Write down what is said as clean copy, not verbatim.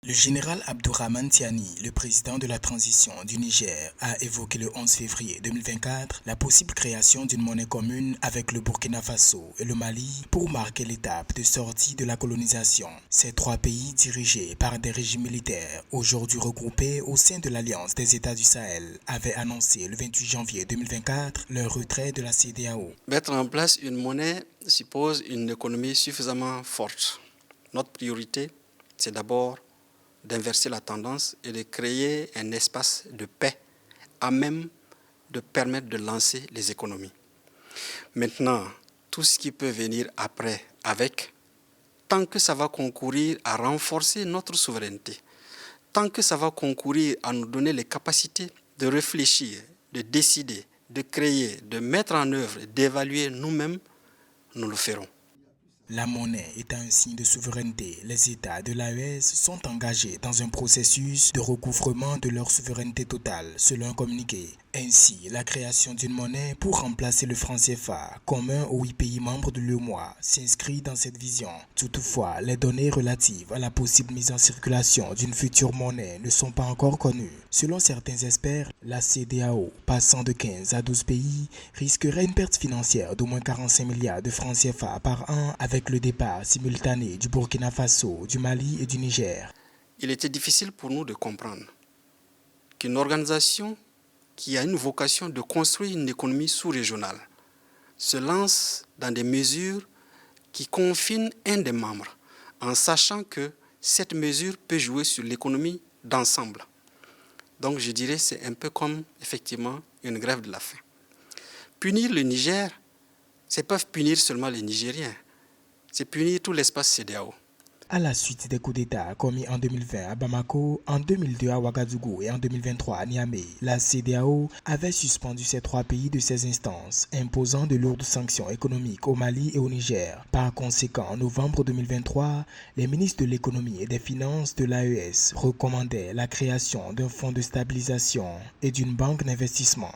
Le général Abdourahmane Tiani, le président de la transition du Niger, a évoqué le 11 février 2024 la possible création d'une monnaie commune avec le Burkina Faso et le Mali pour marquer l'étape de sortie de la colonisation. Ces trois pays dirigés par des régimes militaires, aujourd'hui regroupés au sein de l'Alliance des États du Sahel, avaient annoncé le 28 janvier 2024 leur retrait de la CEDEAO. Mettre en place une monnaie suppose une économie suffisamment forte. Notre priorité, c'est d'abord d'inverser la tendance et de créer un espace de paix à même de permettre de lancer les économies. Maintenant, tout ce qui peut venir après, tant que ça va concourir à renforcer notre souveraineté, tant que ça va concourir à nous donner les capacités de réfléchir, de décider, de créer, de mettre en œuvre, d'évaluer nous-mêmes, nous le ferons. La monnaie étant un signe de souveraineté, les États de l'AES sont engagés dans un processus de recouvrement de leur souveraineté totale, selon un communiqué. Ainsi, la création d'une monnaie pour remplacer le franc CFA, commun aux 8 pays membres de l'UEMOA, s'inscrit dans cette vision. Toutefois, les données relatives à la possible mise en circulation d'une future monnaie ne sont pas encore connues. Selon certains experts, la CEDEAO, passant de 15 à 12 pays, risquerait une perte financière d'au moins 45 milliards de francs CFA par an avec le départ simultané du Burkina Faso, du Mali et du Niger. Il était difficile pour nous de comprendre qu'une organisation qui a une vocation de construire une économie sous-régionale se lance dans des mesures qui confinent un des membres, en sachant que cette mesure peut jouer sur l'économie d'ensemble. Donc je dirais que c'est un peu comme, effectivement, une grève de la faim. Punir le Niger, c'est pas punir seulement les Nigériens, c'est punir tout l'espace CEDEAO. À la suite des coups d'État commis en 2020 à Bamako, en 2002 à Ouagadougou et en 2023 à Niamey, la CEDEAO avait suspendu ces trois pays de ses instances, imposant de lourdes sanctions économiques au Mali et au Niger. Par conséquent, en novembre 2023, les ministres de l'économie et des finances de l'AES recommandaient la création d'un fonds de stabilisation et d'une banque d'investissement.